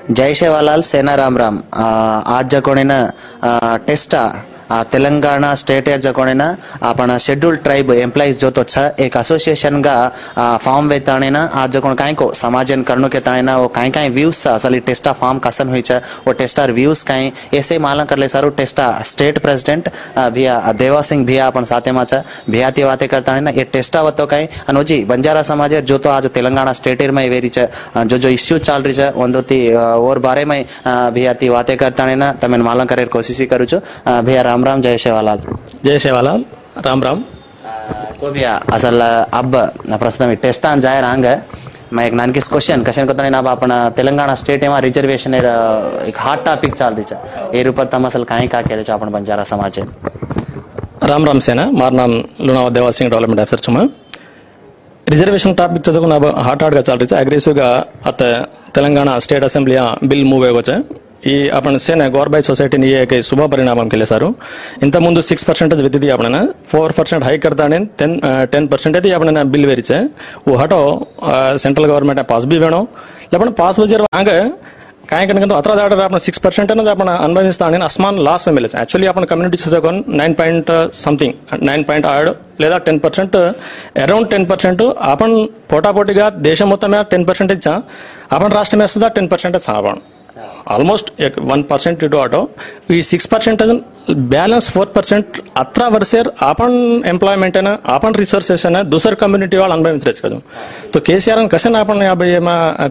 जय सेवालाल सेना राम राम आज जकोणीन टेस्टा तेलंगाणा स्टेट जकोणीन आपण शेड्यूल ट्राइब एम्प्लॉइज जो तो छ एक एसोसिएशन गा फॉर्म वेताणीन आज जकोण काई को समाजन करनो के ताणीन वो काई काई व्यूज असली टेस्टा फॉर्म कसन हुई छ वो टेस्टार व्यूज काई ऐसे माला करले सारू टेस्टा स्टेट प्रेसिडेंट भिया देवा सिंह भिया आपण साथे मा छ भिया ती वाते करताणीन ये टेस्टा वतो काई अनोजी बंजारा समाज जो तो आज तेलंगाणा स्टेट में वेरी छ जो जो इश्यू चल रही छ वंदोती और बारे में भिया ती वाते करताणीन तमेन माला करे कोशिश करू छु भिया राम राम जय सेवालाल राम राम को भैया असल अब प्रस्तुत टेस्ट जाए रांग मैं एक नानकिस क्वेश्चन को आपण तेलंगाणा स्टेट में रिजर्वेशन एक हॉट टॉपिक चल रही है ए ऊपर तम असल काई का केले आपण बंजारा समाज राम राम सेना मार नाम लुणावा देवा सिंह डेवलपमेंट ऑफिसर छुमा रिजर्वेशन टॉपिक चुको अब हॉट हॉट चल रही है अग्रेसिव गा अत Telangana state assembly bill move आगोचे ಈ आपण ಸೇನೆ ಗೌರ್ ಬೈ ಸೊಸೈಟಿ एक शुभ परिणाम केले सारू इंत मुंदु 6% वेती आपण 4% हाई करताने 10% ती आपण बिल वेरीचे वो हटो सेंट्रल गवर्नमेंट पास भी वेणो लेकिन पास वजर आगे काय कन अत्र दाडर आपण 6% न आपण अनुभविस्ताने अस्मान लास्ट में मिले एक्चुअली आपण कम्युनिटी सजगन 9 पॉइंट समथिंग 9 पॉइंट आड లేదా 10% अराउंड 10% आपण पोटापोटीगा देश మొత్తం 10% ఇచ్చా आपण राष्ट्र में सदा 10% छा आपण ऑलमोस्ट 1% इटो आटो 6% बैलेंस 4% अत्र वर्षेर आपण एम्प्लॉयमेंट है आपण रिसोर्सेस है दूसर कम्युनिटी वाल अनुभविंचरेच कदम तो केसीआर कसन आपण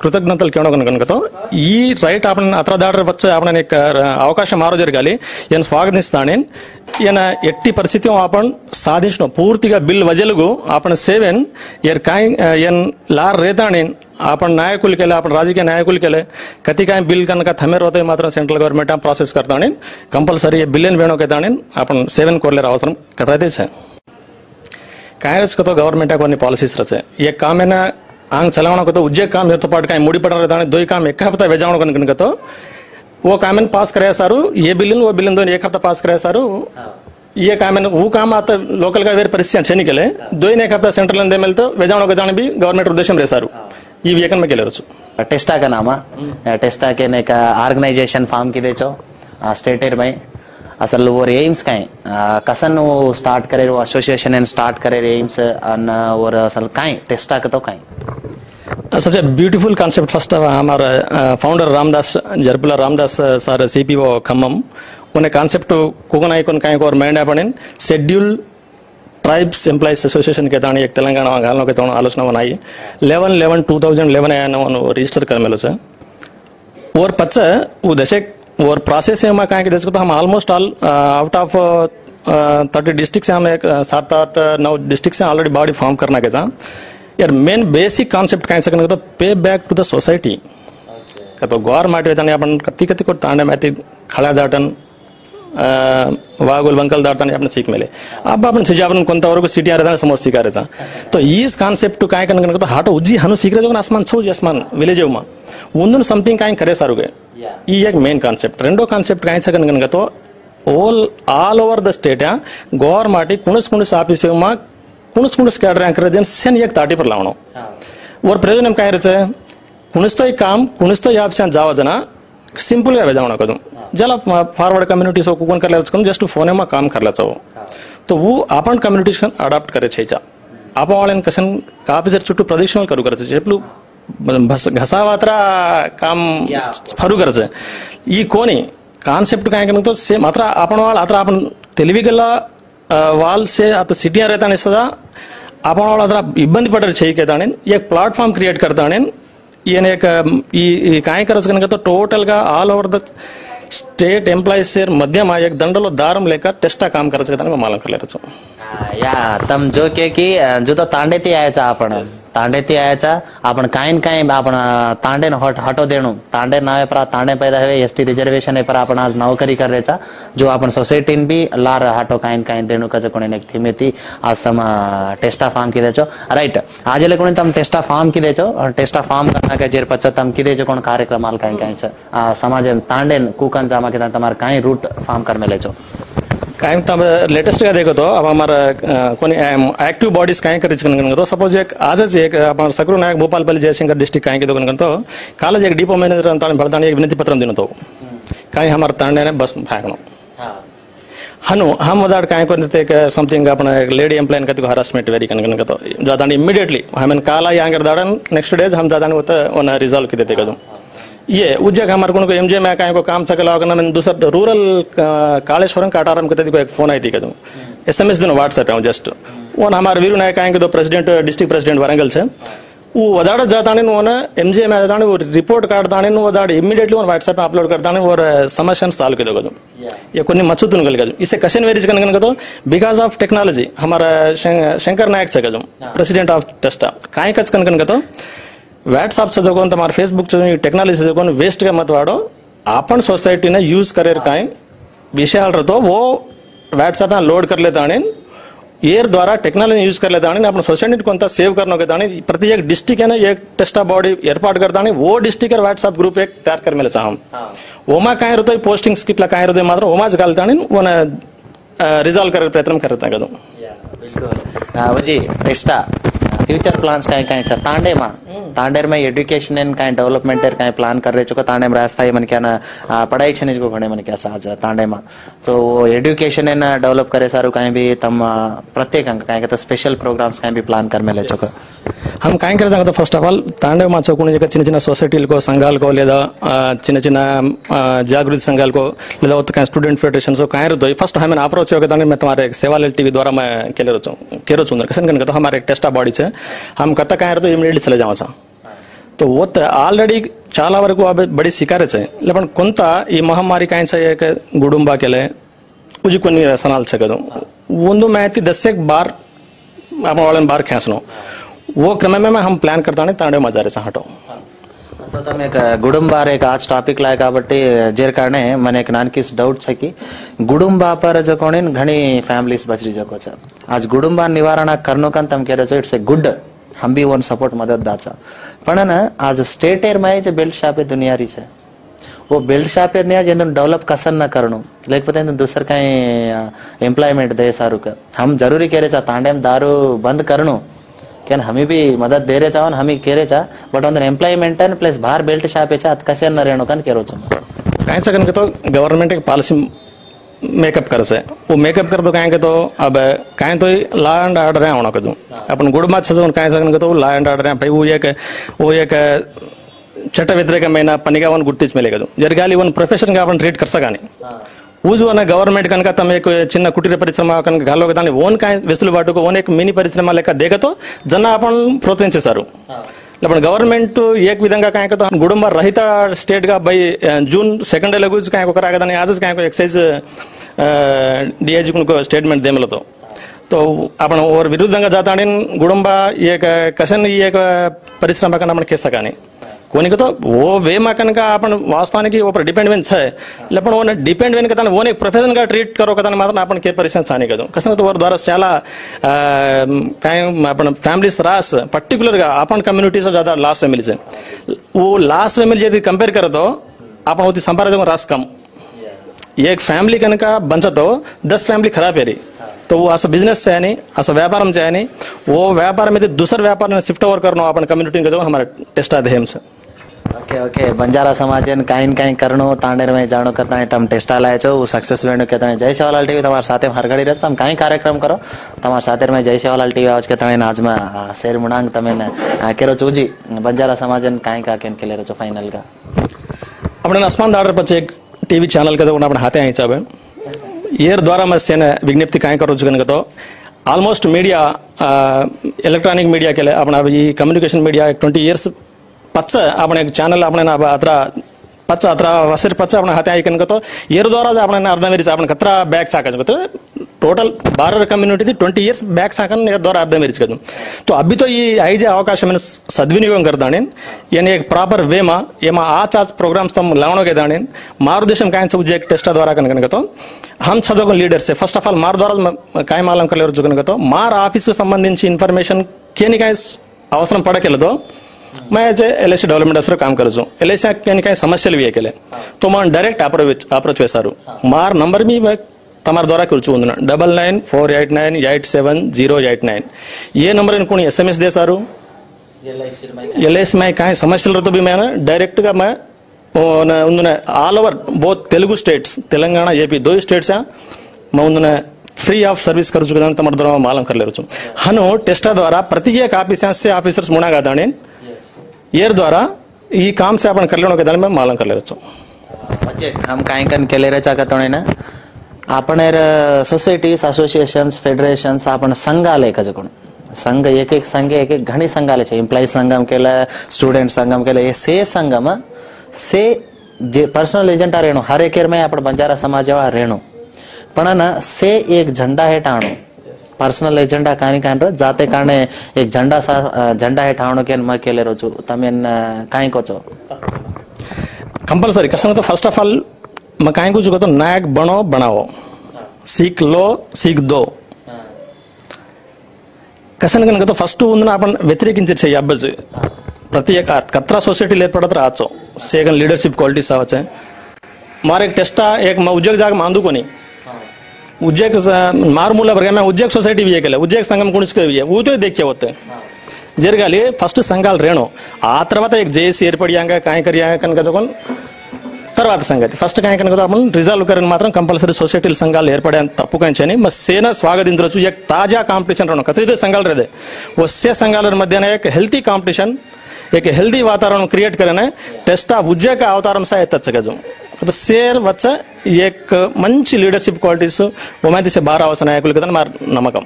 कृतज्ञतल केवण कनकतो ई राइट आपण अत्र दाडर वच्चे आपण एक अवकाश मारो जरगाली एन स्वागतिस्ताने एन एट्टी परिस्थिति आपण साधिंचनो पूर्तिगा बिल वजलगु आपण सेवन यर काय एन लार रेताने आपण नायकुल केले आपण राजकीय नायकुल केले कति काय बिल कनका थमेर होते मात्र सेंट्रल गवर्नमेंट प्रोसेस करताने कंपल्सरी बिलियन वेणो के ताने आपण सेवन कोरले अवसर कथाते छे कांग्रेस को तो गवर्नमेंट कोनी पॉलिसीज रचे ये काम है ना आंग चलावण को तो उज्जै काम हेतु पाट काय मुड़ी पडर ताने दोई काम एक हफ्ता वेजावण कन तो वो काम पास करे सारू ये बिलियन वो बिलियन दोन एक हफ्ता पास करे सारू ये काम वो काम आता लोकल का वेर परिस्थिति छे निकले दोई ने एक हफ्ता सेंट्रल ने मिलतो वेजावण को ताने भी गवर्नमेंट उद्देश्य रे सारू ఈ వీకెండ్ में केले टेस्टा का नाम टेस्टा के ने का ऑर्गेनाइजेशन फॉर्म की देचो स्टेट में असल वो एम्स का कसन वो स्टार्ट करे वो एसोसिएशन एंड स्टार्ट करे एम्स अन और असल काई टेस्टा का तो काई such a beautiful concept first हमारा founder Ramdas Jarpula Ramdas sir CPO Khammam उन्हें कांसेप्ट कोगनाई कोन काई को माइंड अपन शेड्यूल ट्राइब्स एम्प्लॉइज एसोसिएशन के ताणी एक तेलंगाना घालनो के ताण आलोचना बनाई 11/11/2011 आया रजिस्टर कर मेलो से और पच्चे वो दशक और प्रोसेस है मैं कहें कि देखो तो हम almost all out of 30 district से हम एक 7-8-9 डिस्ट्रिक्ट से ऑलरेडी बॉडी फॉर्म करना के यार मेन बेसिक कॉन्सेप्ट कहें सकने तो पे बैक टू द सोसाइटी तो गौर माटे वेताने अपन कत्ती कत्ती को तांडे माती खळा दाटन वागुल वंकल दाटताने आपण सीख मेले अब आपण सिजावन कोणता वరకు सिटी आरेदाने समोर सिकारेचा तो इस कांसेप्ट काय कन तो हाटो उजी हनु सिकरे जोन आसमान छौ आसमान विलेज मा उंदुन समथिंग काय करे सारुगे ई एक मेन कांसेप्ट रेंडो कांसेप्ट काय सकन तो ऑल ओवर द स्टेट गोर माटी कुणस कुणस ऑफिस मा कुणस कुणस कैडर अंकर देन सेन एक ताटी पर लावणो और प्रयोजन काय रचे कुणस तो काम कुणस तो ऑफिस जावा जना सिंपल గా वेजावण कदम जला फॉरवर्ड कम्युनिटी सो कुकन करले जस्ट फोन में काम करला चाहो तो वो आपण कम्युनिटी अडॉप्ट करे छेचा आपण वाळन कसन कापजर चुट्टू प्रदक्षिणल करू करते जेपलू घसावात्रा काम फरू करते ई कोनी कांसेप्ट काय कन तो से मात्र आपण वाळ आत्र आपण తెలివిగల वाल से आता सिटी रहताने सदा आपण वाळ आत्र इब्बंदी पडर छे के ताने एक प्लेटफॉर्म क्रिएट करताने ये काय कर तो टोटल गा all over the state employees से मध्यम एक दंडलो दारम लेकर टेस्टा काम कर मालूम कर ले या तम जो के की जो तो तांडेती आयाचा आपण काइन काय आपण तांडे हटो देणू तांडे नावे पर तांडे पैदा हुए एसटी रिजर्वेशन पर आपण आज नौकरी कर रेचा जो आपण सोसाइटी भी लार हटो काइन काइन देणू का कोणी एक थीमेती आज तम टेस्टा फॉर्म की देचो राइट आज ले कोणी तम टेस्टा फॉर्म की देचो और टेस्टा फॉर्म करना के जेर पच्चा तम की देचो कोण कार्यक्रम आल काइन काइन समाज तांडे कुकन जामा के तमार काई रूट फॉर्म कर में लेचो कायम तब लेटेस्ट का देखो तो अब हमारा कोई एक्टिव बॉडीज कायम कर तो सपोज एक आज एक हमारा सकरू नायक भोपालपल्ली जयशंकर डिस्ट्रिक्ट कायम के तो कॉलेज एक डिपो मैनेजर अंत पड़ता एक विनती पत्र दिन तो काई हमारे तांडे ने बस फेंकनो हनु हम वदाड़ काई को समथिंग अपना एक लेडी एम्प्लॉय कति को हरासमेंट वेरी कन तो ज्यादा इमीडिएटली हमें काला यांगर दाड़न नेक्स्ट डेज हम ज्यादा होता रिजॉल्व की देते कदम ये उज्जैन हमारे को एमजे में का काम सकला मैंने दूसरा रूरल कालेश्वरम काटारम के को एक फोन आई थी कदम SMS दिन व्हाट्सएप है जस्ट वो हमारे वीरू नायक आएंगे तो प्रेसिडेंट डिस्ट्रिक्ट प्रेसिडेंट वरंगल से वो वदाड़ जाता MJ में जाता वो रिपोर्ट काटता वदाड़ इमीडिएटली व्हाट्सएप में अपलोड करता और समस्या साल्व कर दो ये కొన్ని మచ్చుతునగలగదు इसे क्वेश्चन वेरीज कन तो बिकॉज ऑफ टेक्नोलॉजी हमारा शंकर नायक से कदम प्रेसिडेंट ऑफ टेस्टा काय कच कन तो व्हाट्सएप से जो तुम्हारे फेसबुक से टेक्नोलॉजी से वेस्ट का मत वाड़ो अपन सोसाइटी ने यूज करे काय विषय तो वो व्हाट्सएप में लोड कर लेता एयर द्वारा टेक्नोलॉजी यूज कर लेता अपन सोसाइटी को सेव करने के प्रति एक डिस्ट्रिक्ट है ना एक टेस्टा बॉडी एर्पाट करता वो डिस्ट्रिक्ट व्हाट्सएप ग्रुप एक तैयार कर मेले हम ओमा काय रहता पोस्टिंग्स कितला काय रहता मात्र ओमाज घालता वो रिजॉल्व कर प्रयत्न करता कदम बिल्कुल जी टेस्टा फ्यूचर प्लान्स काय तांडे में तांडेर में एजुकेशन एंड काय डेवलपमेंट काय प्लान कर रहे चुका तांडे में रास्ता मन क्या ना पढ़ाई छे को घणे मन क्या आज तांडे में तो एजुकेशन एंड डेवलप करे सारू काय भी तम प्रत्येक अंक काय तो स्पेशल प्रोग्राम्स काय भी प्लान कर मेले चुका हम काय करता तो फर्स्ट ऑफ ऑल तांडे में चौकुने चिन्न चिन्न सोसाइटी को संघाल को लेदा चिन्न चिन्न जागृति संघाल को लेदा तो स्टूडेंट फेडरेशन सो काय रहतो फर्स्ट हमें अप्रोच होगा तांडे में तुम्हारे सेवालाल टीवी द्वारा मैं केरो चुंदर कसन कन तो हमारे एक टेस्टा बॉडी से हम कत काय रहतो इमीडिएटली चले जावचा तो वो ఆల్రెడీ చాలా వరకు బడి సికారేచే లేపన్ కొంత ఈ మహమ్మారి కాయించే एक गुडुंबा केले उजी కొన్ని వ్యసనాలు చగదు ಒಂದು मैती 10 एक बार आपण वाळन बार खेसनो वो क्रम में हम प्लान करता तांडे मजारे हटो तो तुम एक गुडुंबार एक आज टॉपिक लाए काबट्टी जेर कारणे मने एक नानकीस डाउट छे कि गुडुंबा पर जो कोणी घणी फैमिलीज बचरी जको छे आज गुडुंबा निवारण करनो कन तम कहे छो इट्स ए गुड हम भी वन सपोर्ट मदद दाचा पण ना आज स्टेट एयर में जो बेल्ट शॉप दुनिया री छे वो बेल्ट शॉप ने आज डेवलप कसन न करणु लेकिन दूसर कहीं एम्प्लॉयमेंट दे सारू का हम जरूरी कह रहे चा तांडे में दारू बंद करनु क्या हमें भी मदद दे रहे चाहो हम कह रहे चा बट अंदर एम्प्लॉयमेंट प्लस बाहर बेल्ट शॉप है कसे न रहनो कन कह कहीं सकन के तो गवर्नमेंट एक पॉलिसी मेकअप कर से वो मेकअप कर दो कहें के तो अब कहें तो लॉ एंड ऑर्डर है होना कदू अपन गुड बात से कहें सकन के तो लॉ एंड ऑर्डर है भाई वो एक चट्ट व्यतिरेकమైన పనిగా వన్ గుర్తించమేలే కదు జరగాలి వన్ ప్రొఫెషన్ గా आपण ట్రీట్ करसगानी ఊజువన గవర్నమెంట్ కనుక తమ एक చిన్న కుటీర పరిశ్రమ కనుక గాలో దాని ఓన్ काय వెసులుబాటుకు ఓన్ एक మినీ పరిశ్రమ లెక్క దేగతో జన आपण ప్రోత్సహించేశారు लेकिन गवर्नमेंट एक विधंगा काय तो गुडुंबा रहित स्टेट का भाई जून 2 लगूच काय करा आज काय एक्साइज डीआईजी को स्टेटमेंट दे मिलो तो आपण और विरुद्धंगा जाता गुडुंबा एक कसन एक परिश्रम का अपन कह सका कोनी को तो वो वे में कनका अपन वास्तवाనికి ऊपर डिपेंडेंस है लेकिन वो डिपेंड वेन का वो एक प्रोफेशन का ट्रीट करो का मात्र अपन के परिश्रम सानी कदो कसन तो और द्वारा చాలా काय अपन फैमिलीज रास पर्टिकुलर గా अपन कम्युनिटी से ज्यादा लास्ट फैमिली से वो लास्ट फैमिली यदि कंपेयर करो तो अपन होती संपादन रास कम एक फैमिली कनका बंचतो 10 फैमिली खराब है तो वो असं बिजनेस से नहीं असं व्यापार में जाए नहीं वो व्यापार में दूसरे व्यापार में शिफ्ट ओवर करना अपन कम्युनिटी का जो हमारे टेस्टा देहम से ओके ओके बंजारा समाज कहीं करनो तांडेर में जानो करता है तम टेस्टा लाए छो वो सक्सेस वेणु कहता है जय सेवालाल टीवी तुम्हारे साथे हर घड़ी रहता हम कहीं कार्यक्रम करो तुम्हारे साथे में जय सेवालाल टीवी आज कहता है आज में शेर मुनांग तमें केरो चूजी बंजारा समाज कहीं का केन के ले रहो फाइनल का अपने आसमान दाडर पर एक टीवी चैनल का जो अपने हाथे हिसाब है एयर द्वारा मैं सेना विज्ञप्ति काय करो चुकन तो ऑलमोस्ट मीडिया इलेक्ट्रॉनिक मीडिया के लिए अपना कम्युनिकेशन मीडिया 20 इयर्स पच्च आपण एक चॅनल आपण अत्र पच्च अत्र वसर पच्च आपण हाते ऐकन तो एयर द्वारा आपण अर्धा मेरीच आपण कतरा बैग साकन तो टोटल 12 कम्युनिटी 20 इयर्स बैग साकन एयर द्वारा अर्धा मेरीच कदू तो अभी तो ये आई जे अवकाश मैंने सद्विनियोग करता यानी एक प्रॉपर वे में एमा आज प्रोग्राम्स तम लावणो के दाणे मारू देशम काय सब एक टेस्ट द्वारा कन तो हम చదువుకు లీడర్స్ ఫస్ట్ ఆఫ్ ఆల్ మార్ ద్వారా काय मालूम कर चुकन तो मार ऑफिस को संबंधी इन्फॉर्मेशन केनी काय అవసరం పడకెలదో मैं एज एलआईसी डेवलपमेंट ऑफिसर काम करছো एलआईसी काही समस्या भी केले तो मन डायरेक्ट अप्रोच वेसारू मार नंबर मी तमार द्वारा कुछ 9948987089 ये नंबर इनको SMS दे सारू LIC में कहीं समस्या तो भी मैं डायरेक्ट గా मैं all over both Telugu states Telangana AP 2 states मैं फ्री ऑफ सर्विस कर चुका तमार द्वारा मालूम कर ले रहा हूँ हनु टेस्टा द्वारा प्रति एक ऑफिसर्स मुना का दाने येर द्वारा ये काम से अपन कर लेने के दाने में मालूम कर ले रहा हूँ हम कहीं कन के ले रहे चाहते हैं ना आपण सोसाइटीज एसोसिएशन्स फेडरेशन्स आपण संघालय कजकोण संघ एक संघ एक घणी संघालय छे एम्प्लॉई संघम केला स्टूडेंट संघम केला ये से संघम से जे पर्सनल एजेंटा रेणो हर एक में आपण बंजारा समाज जेवा रेणो पण न से एक झंडा हेठ आणो पर्सनल एजेंडा कानी कान जाते कारणे एक झंडा हेठ आणो के म केले रोजु तमे काई कोचो कंपल्सरी कसम तो फर्स्ट ऑफ ऑल मैं कहीं कुछ कहता नायक बनो बनाओ सीख लो सीख दो कसन कन तो फर्स्ट अपन व्यतिरेकिंचे अब्बज प्रति एक कत्रा सोसायटी ఏర్పడతారు ఆచో సేగన్ లీడర్షిప్ క్వాలిటీస్ आवचे मार एक टेस्टा एक उद्योग जाग मांदू कोनी उद्योग मारमूला वर्ग में उद्योग सोसायटी भी केले उद्योग संघम कुणिस्के वो तो देखिए होते జరగాలి ఫస్ట్ సంఘాలు రేణో ఆ తర్వాత एक జేఏసీ ఏర్పడియాంగా కాయ కరియాంగా కనుక జోన్ తర్వాత సంగతి ఫస్ట్ కాయ కనుక अपन रिजॉल्व करन मात्रम कंपल्सरी सोसायटी संघाలు ఏర్పడే తప్పు కంచని మ సేన స్వాగతించవచ్చు एक ताजा कंपटीशन रणो कतरी संघाल रहदे वसे संघाल मध्य एक हेल्थी कंपटीशन एक हेल्दी वातावरण क्रिएट करने टेस्टा उद्योग अवतारम सा एतचगजु तो शेर वच्च एक मंची लीडरशिप क्वालिटीज ओमेंति से 12 అవసర నాయకులు కదా మా నమ్మకం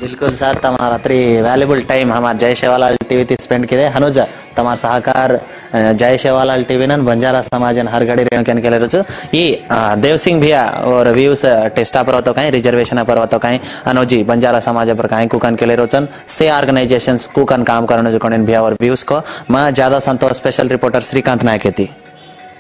बिल्कुल सर तमारा रात्रि वैल्यूबल टाइम हमार जय सेवालाल टीवी थी स्पेंड किए हनुज तमार सहकार जय सेवालाल टीवी नन बंजारा समाज हर घड़ी रेण के केले रछु ई देव सिंह भैया और व्यूज टेस्टा पर तो कहीं रिजर्वेशन पर तो कहीं अनुजी बंजारा समाज पर कहीं कुकन केले रोचन से ऑर्गेनाइजेशंस कुकन काम करने जो कोन भैया और व्यूज को मैं ज्यादा संतोष स्पेशल रिपोर्टर श्रीकांत नायक थी।